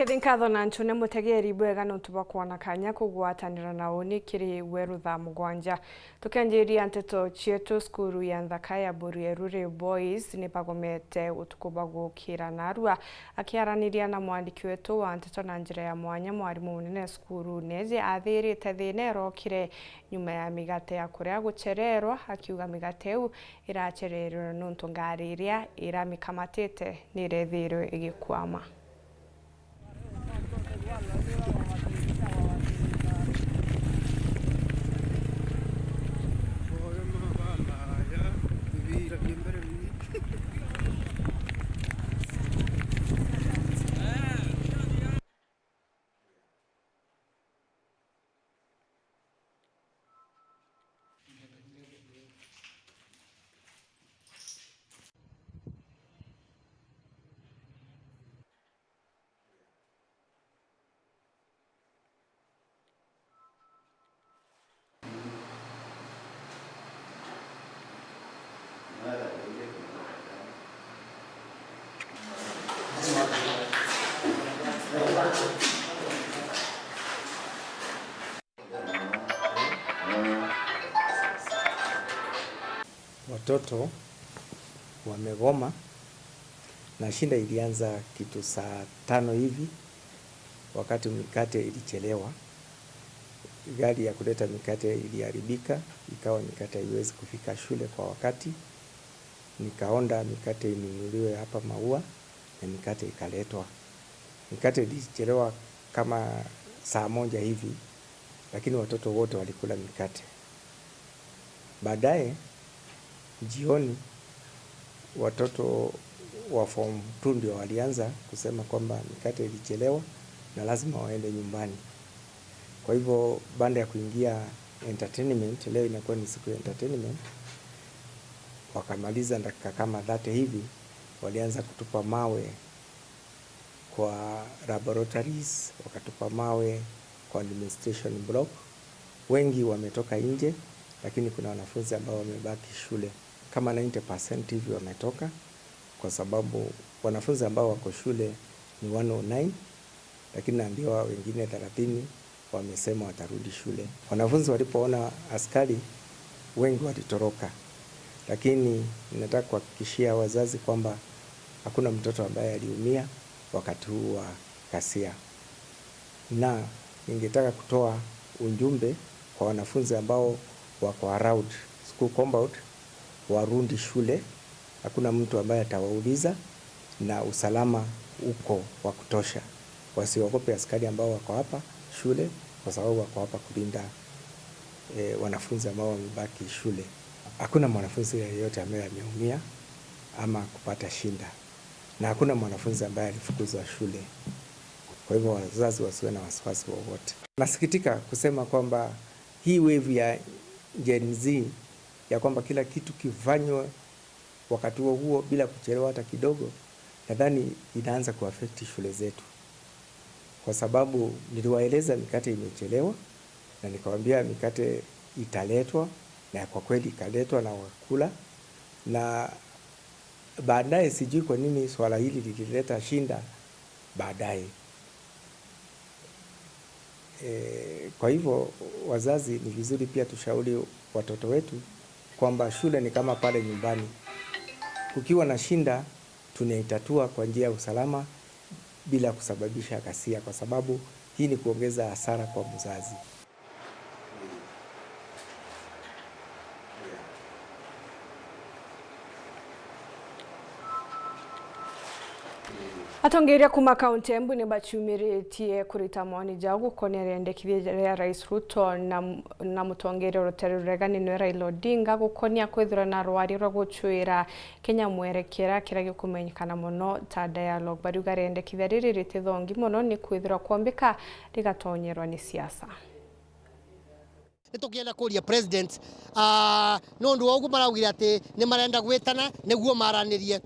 Kethinkatho na nchune mutegeri bwega nutuba kuona kanya kugwatanira na oni kiri werutha mugwanja tukenjiria nteto chietu skuru ya Nthaka ya Burierure Boys ni pagomete utukuba gukira narua akiaraniria na mwandiki wetu wa nteto na njira ya mwanya mwarimu munene skuru neze athirite thine rokire nyuma ya migate ya kuria guchererwa akiuga migate u irachererwa nuntu ngari iria iramikamatite ni rethiro igikwama. Watoto wamegoma na shinda ilianza kitu saa 5 hivi wakati mikate ilichelewa. Gari ya kuleta mikate iliharibika, ikawa mikate haiwezi kufika shule kwa wakati. Nikaonda mikate inunuliwe hapa Maua na mikate ikaletwa. Mikate ilichelewa kama saa 1 hivi, lakini watoto wote walikula mikate. Baadaye jioni watoto wa form 2 ndio walianza kusema kwamba mikate ilichelewa na lazima waende nyumbani. Kwa hivyo baada ya kuingia entertainment, leo inakuwa ni siku ya entertainment, wakamaliza dakika kama 30 hivi, walianza kutupa mawe kwa laboratories, wakatupa mawe kwa administration block. Wengi wametoka nje, lakini kuna wanafunzi ambao wamebaki shule. Kama 90% hivi wametoka, kwa sababu wanafunzi ambao wako shule ni 109, lakini naambiwa wengine 30 wamesema watarudi shule. Wanafunzi walipoona askari wengi walitoroka, lakini ninataka kuhakikishia wazazi kwamba hakuna mtoto ambaye aliumia wakati huu wa ghasia. Na ningetaka kutoa ujumbe kwa wanafunzi ambao wako around school compound warudi shule. Hakuna mtu ambaye atawauliza na usalama uko wa kutosha. Wasiogope askari ambao wako hapa shule, kwa sababu wako hapa kulinda wanafunzi ambao wamebaki shule. Hakuna mwanafunzi yeyote ambaye ameumia ama kupata shinda, na hakuna mwanafunzi ambaye alifukuzwa shule. Kwa hivyo wazazi wasiwe na wasiwasi wowote. Nasikitika kusema kwamba hii wave ya Gen Z ya kwamba kila kitu kifanywe wakati huo bila kuchelewa hata kidogo, nadhani inaanza kuaffect shule zetu. Kwa sababu niliwaeleza mikate imechelewa na nikawaambia mikate italetwa, na kwa kweli ikaletwa na wakula. Na baadaye sijui kwa nini swala hili lilileta shinda baadaye. Kwa hivyo wazazi ni vizuri pia tushauri watoto wetu kwamba shule ni kama pale nyumbani. Kukiwa na shinda tunaitatua kwa njia ya usalama bila kusababisha ghasia, kwa sababu hii ni kuongeza hasara kwa mzazi. Atongeria kuma kaunti Embu ni bachumirĩtie kũrita maoni jao gũkonia rĩendekithia rĩa Rais Ruto na mũtongoria Rotary Rureganĩ Raila Odinga gũkonia kwĩthurana rwari rwa gũchuĩra Kenya mwerekera kĩrĩa gĩkũmenyekana mũno ta dialogue. Bariuga rĩendekithia rĩrĩ rĩtĩthongi mũno nĩ kwĩthura kwambĩka rĩgatonyerwa nĩ siasa. Nitukienda kuria president no ndu ogu maraugira ati ni marenda gwitana niguo maranirie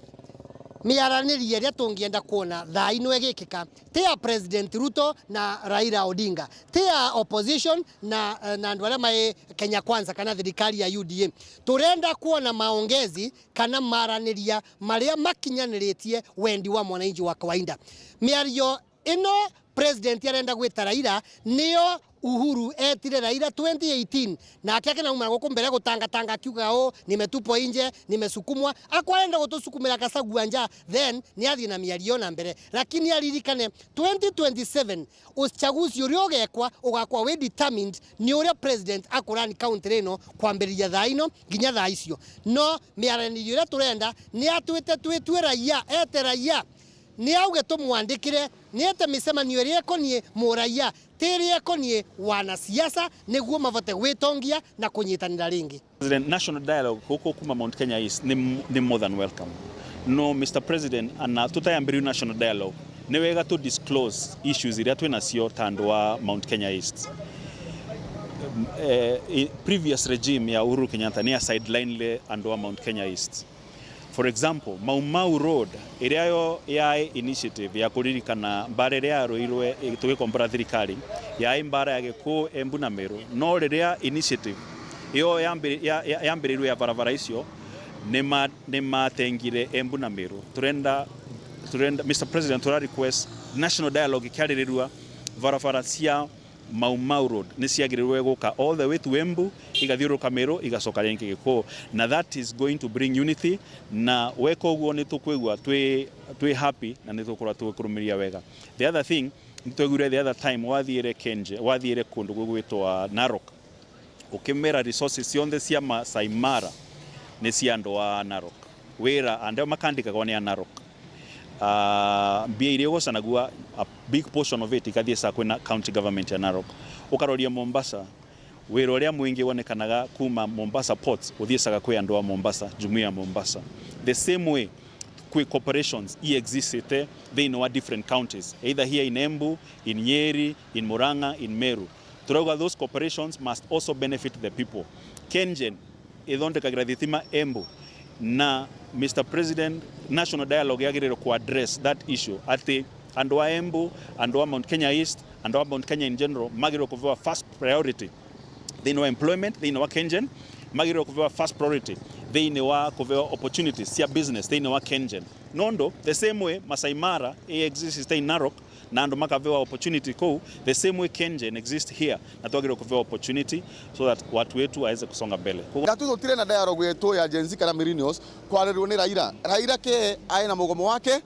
miaranirie ria tungienda kuona thaa ino egikika tia President Ruto na Raila Odinga, tia opposition na andu aria mai Kenya Kwanza kana thirikari ya UDA. Turenda kuona maongezi kana maraniria maria makinyaniretie wendi wa mwananchi wa kawaida. Miario ino president arenda gwita Raila niyo Uhuru etire Raila 2018 na akiake na umara guko mbere gutanga akiuga nimetupwa nje nimesukumwa akwaenda gutusukumira Gachagua nja then ni athie na miario na mbere lakini aririkane 2027 uchaguzi urio gekwa ugakwa we determined ni uria president akurani county reno kwambiriria thaa ino nginya thaa icio no miaranio ira turenda ni atwite twitwe raia ete raia ni auge tumwandikire ni ete micemanio iria konie muraia tiria konie wanasiasa niguo mavote gwitongia na kunyitanira ringi. The national dialogue huko kuma Mount Kenya East ni more than welcome. No, Mr. President, ana tutayambiriu national dialogue ni wega to disclose issues iria twina cio tandu wa Mount Kenya East. Previous regime ya Uhuru Kenyatta ni sideline le andu wa Mount Kenya East. For example, Mau Mau Road iria yo ya initiative ya kuririkana mbara iria yaruirwe tugikombora thirikari ya mbara ya Gikuyu Embu na Meru no riria initiative iyo yambirirwe ya barabara icio ni matengire Embu na Meru turenda Mr. President tura request national dialogue ikiarirwa barabara cia Mau Mau Road ni ciagirirwe guka all the way to Embu igathiuruka Meru igacoka ringi Gikuyu na that is going to bring unity na weko uguo ni tukwigua twi happy na ni tukura tukurumiria wega. The other thing nitwegure the other time wathiire Kenje wathiire kundu gwitwa Narok ukimera resources cionthe cia Masai Mara ni cia andu wa Narok wira ande makandikagwo ni Narok mbia iria gocanagua a big portion of it ikathie sa kwina county government ya Narok ukaroria Mombasa wira uria mwingi wonekanaga kuma Mombasa ports uthiesaga kwi andu wa Mombasa jumuiya Mombasa the same way kwi corporations existete they know different counties either here in Embu in Nyeri in Murang'a in Meru turauga those corporations must also benefit the people. Kenjen ithondekagira thitima Embu na Mr. President national dialogue yagiriro ku address that issue ati andu wa Embu andu wa Mount Kenya East andu wa Mount Kenya in general magiriro kuvewa first priority they know employment they know Kenjen magiriro kuvewa first priority they know kuvewa opportunities cia business they know Kenjen nondo the same way Masai Mara exists in Narok na andu makavewa opportunity ko the same way Kenjen exists here na twagiriro kuvewa opportunity so that watu wetu waweze kusonga mbele. Gatuzo tire na dialogue yetu ya Gen Z kana millennials kwarirwo ni Raila ke aina mugomo wake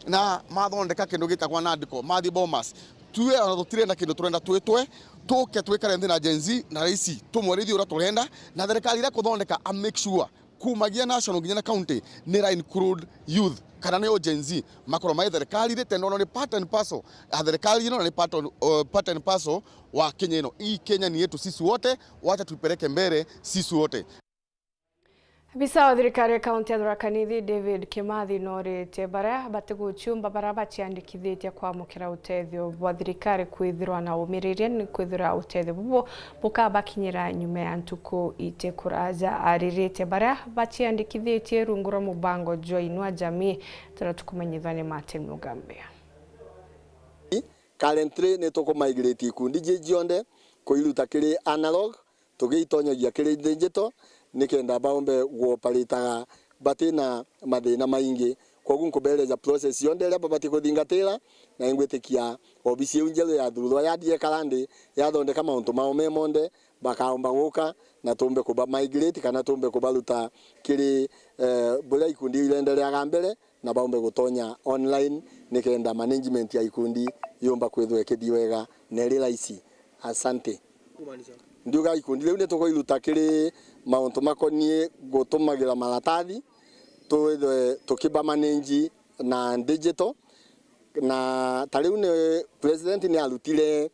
na mathondeka kindu gitagwa nandiko mathi bombas tuwe ona tutire na kindu turenda twitwe tuke twikare nthi na Gen Z na raisi tumwerithi ura turenda na thirikari ira kuthondeka a make sure kumagia national nginya na county ni ra include youth kana ni Gen Z makoro mai thirikari ri tendo ni part and parcel a thirikari ino ni part and parcel wa Kenya ino hii Kenya ni yetu sisi wote wacha tupeleke mbele sisi wote. Bisa wa thirikari ya kaunti ya Tharaka Nithi David Kimathi norite baria batiguchumba bara baciandikithitie kwamukira utethio wa thirikari kwithirwa na umiriria ni kwithira utethio bubo bukabakinyira nyume ya ntuku ite kuraja aririte baria baciandikithitie rungura mubango joinwa jamii turatukumenyithane Martin Mugambia. Currently ne toko migrate ikundi jionde kuiruta kiri analog tugiitonyagia kiri digital nikenda baombe guoparitaga batina mathina maingi kogu nkubeleza process yonde ria babati kuthingatira na ingwetikia obisi unjelo ya thurwa ya die kalande ya thondeka mauntu maome monde bakaomba guka na tumbe kuba migrate kana tumbe kubaruta kiri bula ikundi irendelea gambere na baombe gutonya online nikenda management ya ikundi yomba kwethwe kidiwega neri raisi. Asante. Ndiuga ikundi leo netoko iruta kiri mauntu makonie gutumagira maratathi tukiba manage na digital na tariu ne president ni alutire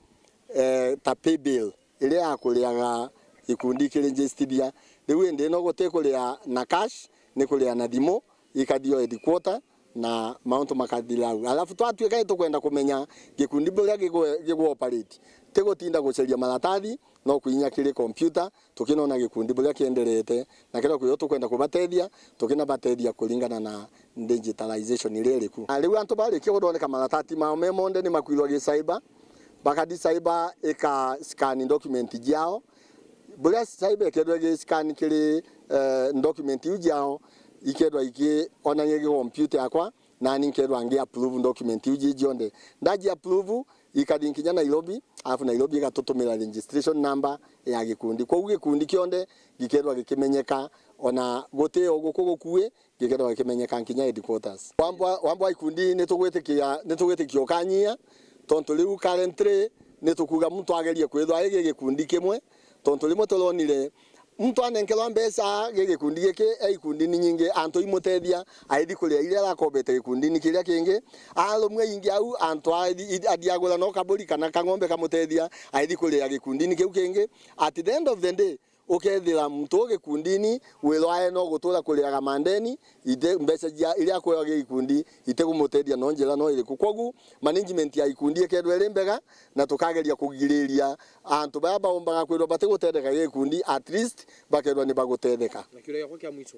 ta pay bill ile akuriaga ikundi kiri registeria riu ende no gutekuria na cash ni kuria na thimo ikadio headquarter na mauntu makadira alafu twatuika tukwenda kumenya gikundi bora gigo operate tegotinda guceria maratathi no kuinya kiri computer tukinona gikundi bora kiendelete na kira kuyo tukwenda kubatethia tukina batethia kulingana na digitalization ile iliku riu antu bari kigondoneka maratathi ma memonde ni makwirwa gi cyber bakadi cyber eka scan document jao bora cyber kedwa gi scan kiri document jao ikedwa iki onanye gi computer yakwa na ninkerwa ange approve document uji jonde ndaji approve ikadinkinya Nairobi afu Nairobi gatutumira registration number ya gikundi kwa gikundi kionde gikerwa gikimenyeka ona gote ogukugukue gikerwa gikimenyeka nkinya headquarters wamba ikundi nitugwitikia kanyia tonto liu currently nitukuga muntu agerie kwithwa ege gikundi kimwe tonto limwe turonire muntu anenkelwa mbeca gikundi gike ikundi ni nyingi anto imutethia aidi kuria ile arakobete gikundi ni kiria kingi arumwe ingi au anto adiagura no kaburi kana kang'ombe kamutethia aidi kuria gikundi ni kiu kingi at the end of the day ukethira muntu gikundini wirwae no gutura kuria gamandeni ide mbeca ile akoya gikundi itegumutethia no njira no iriku kogu management ya ikundi ekedwe rimbega na tukageria kugiriria antu baba ombaga kwirwa batigutetheka gikundi at least bakedwa ni bagutetheka na kile yako kia mwisho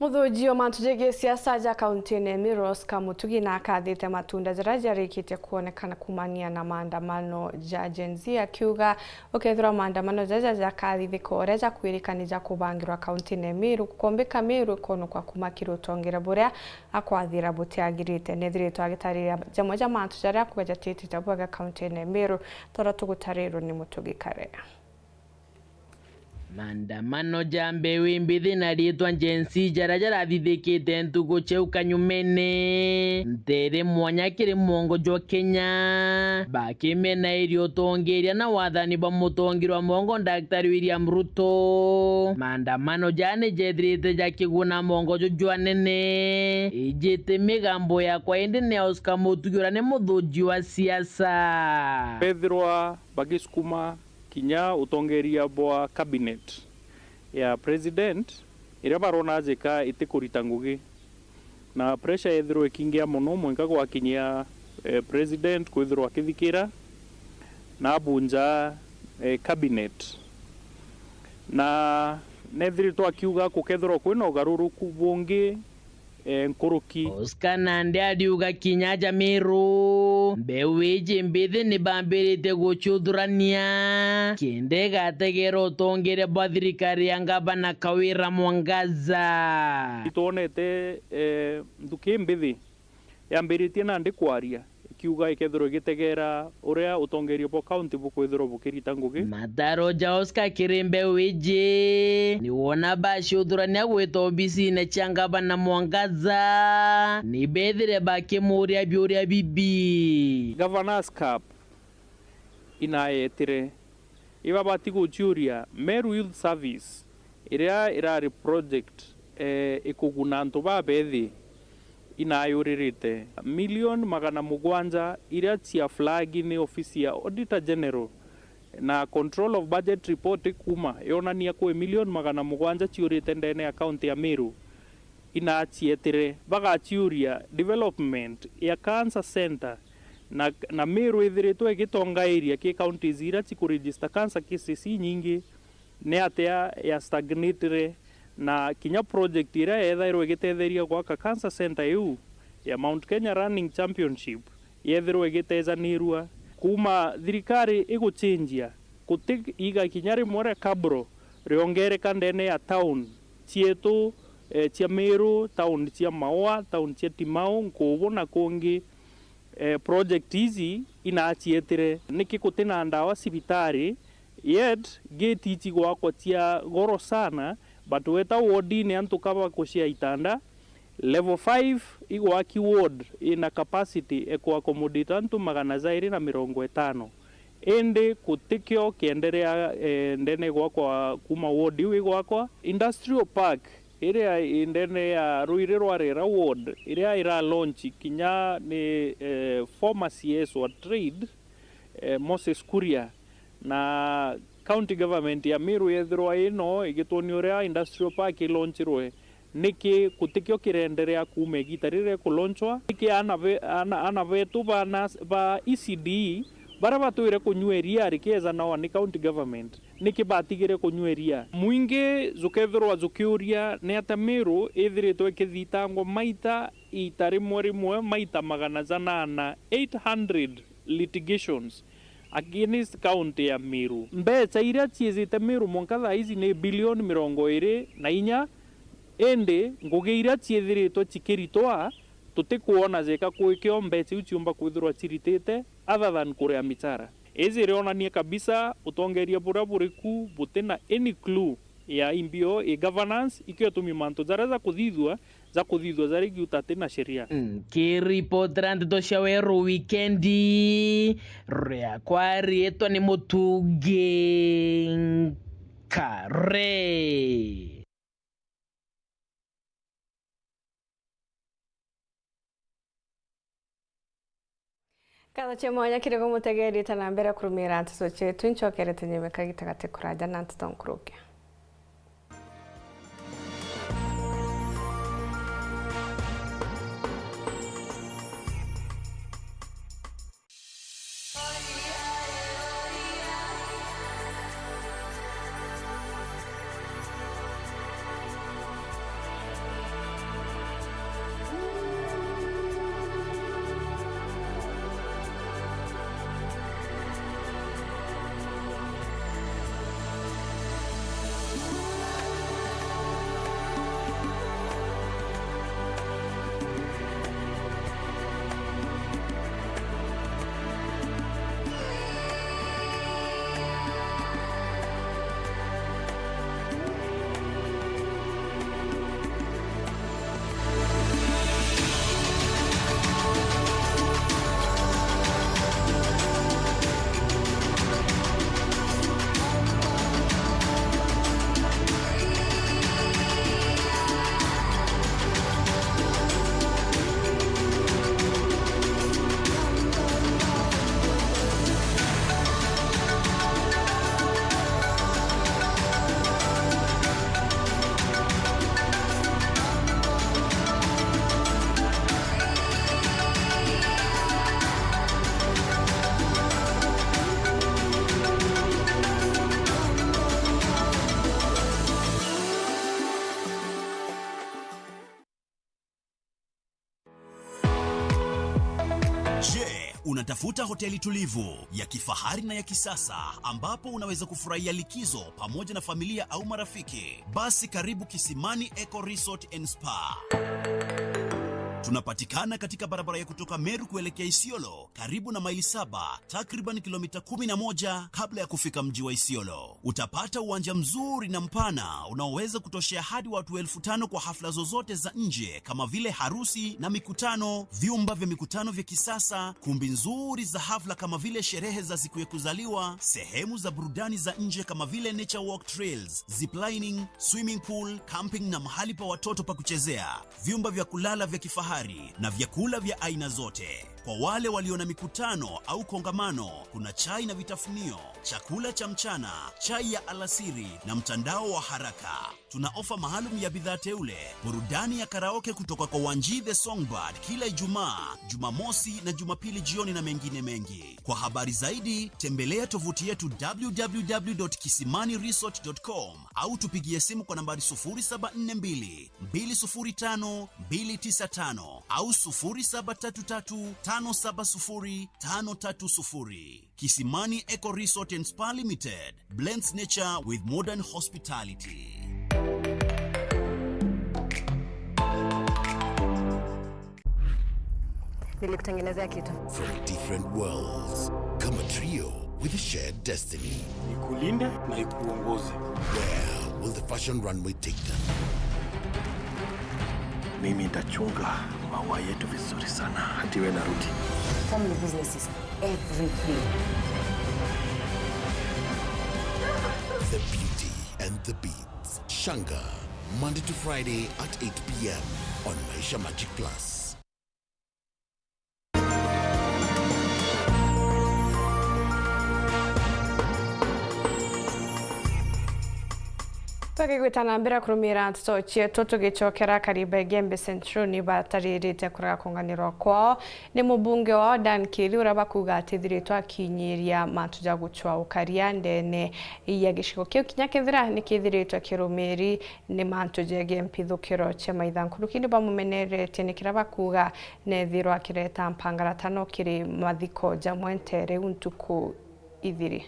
Muthunjio matujege siasa ja kaunti-ini Miros Kamutugi na akathite matunda jarikite kuonekana kumania na maandamano ja Gen Z akiuga ukethira maandamano ja kathithika oreja kwirikanija kubangirwa kaunti-ini Miru kukombeka Miru kono kwa kumakira utongera buria akwathira butiagirite nithiritwo agitarira jamwe ja mantu jaria kweja titi tabwaga kaunti-ini Miru tora tugutarirwo ni Mutugi Karea. Maandamano jambe wimbithi na rietwa Gen Z jarajara thithikite ntugu cheu kanyumene ntere mwanya kiri mwongo jwa Kenya bakimena irio tongeria na wathani ba mutongirwa mwongo Dr. William Ruto maandamano jane jedrite jakiguna mwongo jwa nene ijete migambo ya kwa indi ne Oscar Mutugira ne muthunji wa siasa Pedro bagisukuma kinya utongeria bwa cabinet ya president ira barona jeka itikurita ngugi na pressure ethirwo ikingia muno mwenga gwakinyia president kwithirwo akithikira na bunja cabinet na nethirwo akiuga kukethirwo kwina ugaruruku bungi nkuruki Oscar Nande adiuga kinyaja Miru mbeweje mbithi ni bambirite guchuthurania kende gategera utongere bwa thirikari ya ngavana Kawira Mwangaza itonete nduki mbithi yambiritie na ndi kwaria kiuga ikethirwo gitegera uria utongerio bwa county bukwithirwo bukirita ngugi mataro ja Oscar Kirimbe wije ni wona bashi uthurania gwita obisi-ini cia ngavana Mwangaza ni bethire bakimuria biuria bibi Governors Cup inayetire iba batiguchuria Meru Youth Service iria irari project ikuguna antu babethi inayuririte milioni 700 iria cia flag ni ofisi ya Auditor General na control of budget report kuma yonania kwa milioni 700 ciurite ndene ya county ya Meru inachietire bagachiuria development ya cancer center na Meru ithiritwe gitonga area ki county zira chikuregister cancer cases nyingi ne atia ya stagnitire na kinya project ira ethairwo igitetheria gwaka cancer center yu ya Mount Kenya Running Championship yethirwo igitezanirwa kuma thirikari iguchinjia kutik iga kinya rimwe kabro riongereka ndene ya town cietu cia Meru town cia Maua town cia Timau Nkubu na kungi project hizi inachietire niki kutina ndawa sibitari yet gate ichi gwakwa cia goro sana but weta wodi ni antu kaba kushia itanda level 5 igwaki ward ina capacity eko accommodate antu 250 ende kutikyo kiendelea ndene gwakwa kuma ward iwe gwakwa industrial park area ndene ya Ruirirwa Rera ward area ira launch kinya ni former CS wa trade Moses Kuria na county government ya Meru yethirwa ino igitoni uria industrial park ilaunchirwe niki kutikyo kirenderea kume gitarire kulonchwa niki ana vetu ba ECD bara batuire kunyweria rikeza na ni county government niki batigire kunyweria muingi zukethirwa zukiuria ni ata Meru ithiritwe kithitangwa maita itarimwe maita 800 litigations against county ya Meru mbeca iria ciezite Meru mwankatha ici ni bilioni 24 ende ngugira ciethiritwe cikiritwa tutikuona zeka kwikio mbeci uciumba kwithirwa ciritite other than kurea michara ezi rionanie kabisa utongeria bura buriku butina any clue ya imbio e governance ikio tumimanto zaraza kuthithwa zari giuta tena sheria kiripotera ndeto cia weru wikendi ria kwarietwa ni Mutugi Kare. Kada chemonya kirego mutegeri tana mbere kurumira nteto chetu nchokere tunyemeka gitagate kuraja na ntutonkuruke. Unatafuta hoteli tulivu ya kifahari na ya kisasa ambapo unaweza kufurahia likizo pamoja na familia au marafiki? Basi karibu Kisimani Eco Resort and Spa. Tunapatikana katika barabara ya kutoka Meru kuelekea Isiolo, karibu na maili 7, takriban kilomita 11 kabla ya kufika mji wa Isiolo. Utapata uwanja mzuri na mpana unaoweza kutoshea hadi watu 5,000 kwa hafla zozote za nje kama vile harusi na mikutano, vyumba vya mikutano vya kisasa, kumbi nzuri za hafla kama vile sherehe za siku ya kuzaliwa, sehemu za burudani za nje kama vile nature walk trails, ziplining, swimming pool, camping na mahali pa watoto pa kuchezea, vyumba vya kulala vya kifahari na vyakula vya aina zote. Kwa wale walio na mikutano au kongamano, kuna chai na vitafunio, chakula cha mchana, chai ya alasiri na mtandao wa haraka. Tuna ofa maalum ya bidhaa teule, burudani ya karaoke kutoka kwa Wanji the Songbird kila Ijumaa, Jumamosi na Jumapili jioni na mengine mengi. Kwa habari zaidi, tembelea tovuti yetu www.kisimaniresort.com au tupigie simu kwa nambari 0742 205 295 au 0733 570 530. Kisimani Eco Resort and Spa Limited blends nature with modern hospitality. Nilikutengenezea kitu. From different worlds, come a trio with a shared destiny. Nikulinde na ikuongoze. Where will the fashion runway take them? Mimi nitachunga maua yetu vizuri sana hadi wewe narudi. Family business is everything. The beauty and the beats. Shanga, Monday to Friday at 8 p.m. on Maisha Magic Plus. Twagigwitana mbere kurumira nteto chetu tugicokera kariba Gembe Central ni bataririte kuraga kunganirwa kwao ni mubunge wa Dan Kili uraba kuga atithiritwa akinyiria matuja guchwa ukaria ndene ya gishiko kiu kinyakethira ni kithiritwa kirumiri ni matuja gempithukiro che maithankuru kindi bamumenerete ni kiraba kuga nethirwa kireta mpangaratano kiri mathiko jamwentere untuku ithiri.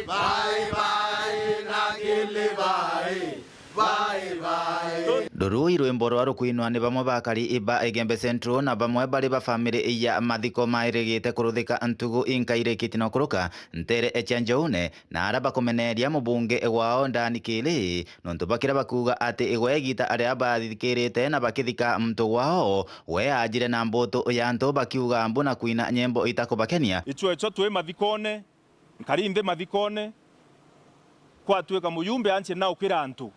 Bye bye, Nagili. Nao irwimbo rwa rukuinwa ni bamwe bakari iba Egembe Central na bamwe bari ba family ya mathiko mairigite kuruthika ntugu inkaire kitino kuruka ntere echanjoune na araba kumeneria mubunge wao ndani kili nontu bakira bakuga ati igwegita aria bathikirite na bakithika mtu wao we ajire na mboto ya nto bakiuga mbuna kuina nyembo itakubakenia ichwecho twe mathikone nkarinde mathikone kwa tweka muyumbe anche nao kira antu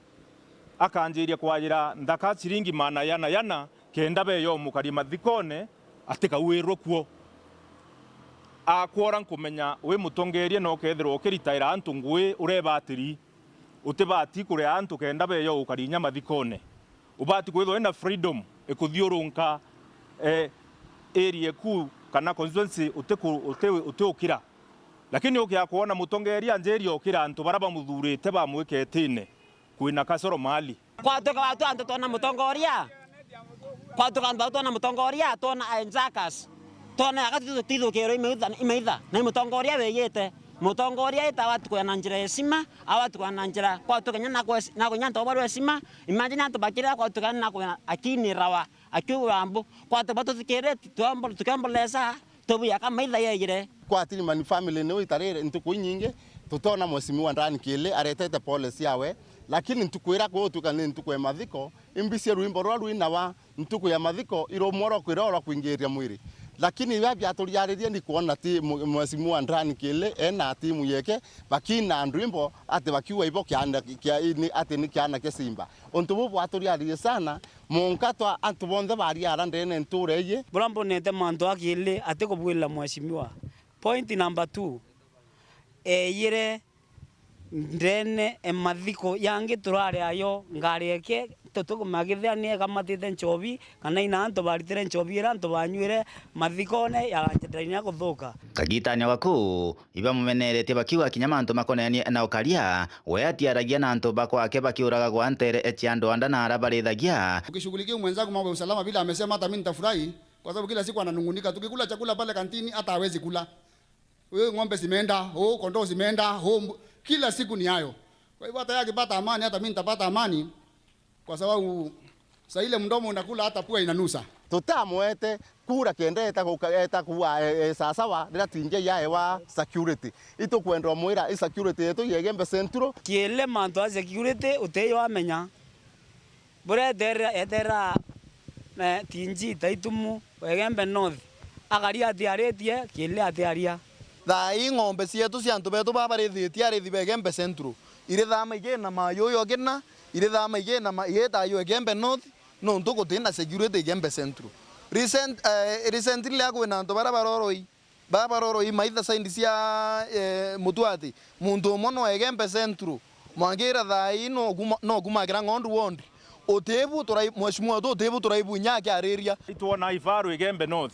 akanjiria kwajira ndaka chiringi mana yana kenda beyo mukari mathikone atika wiro kwo akwora nkumenya we mutongerie no kethero kiritaira antu ngwe ureba atiri utibati kure antu kenda beyo ukarinya mathikone ubati kwetho ena freedom ekuthiurunka area ku kana constituency uteukira lakini ukia kuona mutongeria njeri okira antu baraba muthurite bamwiketine kuina kasoro mali kwa toka watu antu tona mutongoria kwa toka watu tona mutongoria tona enzakas tona akati tido kero imeitha na mutongoria weyete mutongoria ita watu kwa nanjira esima awatu kwa nanjira kwa toka nyana na nyanta obaru esima imagine antu bakira kwa toka na kwa akini rawa akiwambo kwa toka batu tikere tukambolesa tobu yakamaitha yeyire kwa tini mani family ni itarere ntuku nyingi tutona mwesimiwa ndani kile aretete policy yawe lakini ntukwira ko tukane ntukwe mathiko imbisia ruimbo rwa ruina wa ntuku ya mathiko iromoro kwirora kuingiria mwiri lakini wapi aturiaririe ni kuona ti mwesimiwa ndani kile ena timu yeke bakina ndrimbo ate bakiwa ibo kianda ni ate ni kiana kesimba ontubu aturiaririe sana munkatwa antu bonde bari ara ndene ntureye burambo nete manto akile ate kubwila mwesimiwa. Point number 2 yire ndene emathiko yangi turare ayo ngareke tutukumagithania kamatite nchobi kana ina antu baritire nchobi ira antu banywire mathikone ya njendaini guthuka kagitania waku iba mumenerete bakiwa kinyamanto makonenie na ukaria we atiaragia na antu bakwake bakiuraga gwa ntere echiando anda na arabarithagia ukishughulikia mwenzako mambo ya usalama bila amesema hata mimi nitafurahi kwa sababu kila siku ananungunika tukikula chakula pale kantini hata hawezi kula wewe ng'ombe zimeenda kondoo zimeenda kila siku ni hayo kwa hivyo hata yake pata amani hata mimi nitapata amani kwa sababu saa ile mdomo unakula hata pua inanusa tutamwete kura kendeta kukaeta kuwa sasawa ndira tinje yae wa security ito kwendwa mwira security yetu Egembe Central kiele manto a security uteyo amenya bure etera tinji taitumu Egembe North agaria atiaretie kiele atiaria thai ng'ombe cietu cia antu betu babarithitie arithi Egembe Central ire thama igena mayo yo kina ire thama igena yeta yo Egembe North no ntuko tina security Egembe Central recently akwina antu baroroi maitha saindi cia mutuati muntu mono Egembe Central mwangira thai no kumagira ng'ondu wondi otebu turai mweshimwa to otebu turaibu nyake ariria tuona ifaru Egembe North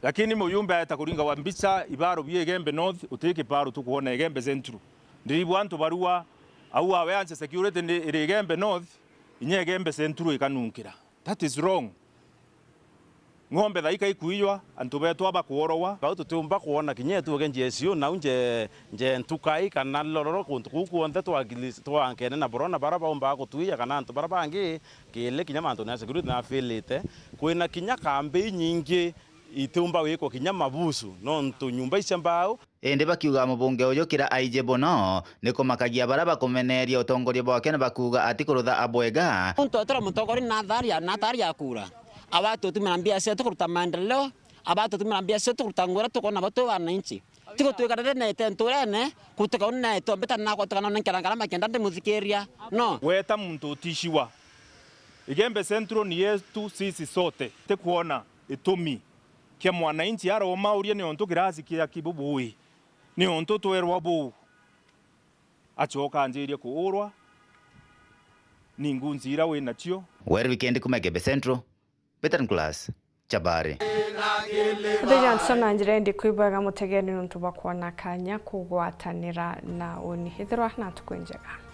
lakini muyumbe atakuringa wa mbicha ibaro bie Egembe North uteke paro tukuona Egembe Central ndiribu antu barua au awe anche security ni Egembe North inye Egembe Central ikanunkira that is wrong ng'ombe thaika ikuiywa antu betu aba kuorowa ba tutumba kuona kinyetu genjesio na unje ntukai kana lororo kuntu kuonde twankene na borona baraba omba kutuia kana antu baraba ngi kile kinyamantu na security na affiliate kwina kinya kambe nyingi itumba wiko kinya mabusu no ntu nyumba icambao ende bakiuga mubunge uyu kira aije bono niko makagia baraba kumeneria utongoria bwake na bakuga ati kurutha abwega unto atara mutogori na tharia kura abatu tumeambia sio tukuruta maendeleo abatu tumeambia sio tukutangura tukona batu wananchi tiko tuikarere na tenturene kutoka una etombeta na kwa tukana nkirangara makenda ndi muzikeria no weta muntu utishiwa Egembe Central ni yetu sisi sote tekuona itumi kia mwananchi ara o mauria ni onto kirasi kia kibubui ni onto twerwa bu achoka anjiria kuurwa ni ngunzira we nachio wer weekend kuma Egembe Central Peter Nicholas Chabari Dejan sana njirendi kuibaga mutegeni nuntu bakuona kanya kugwatanira na unihithirwa na tukwenjega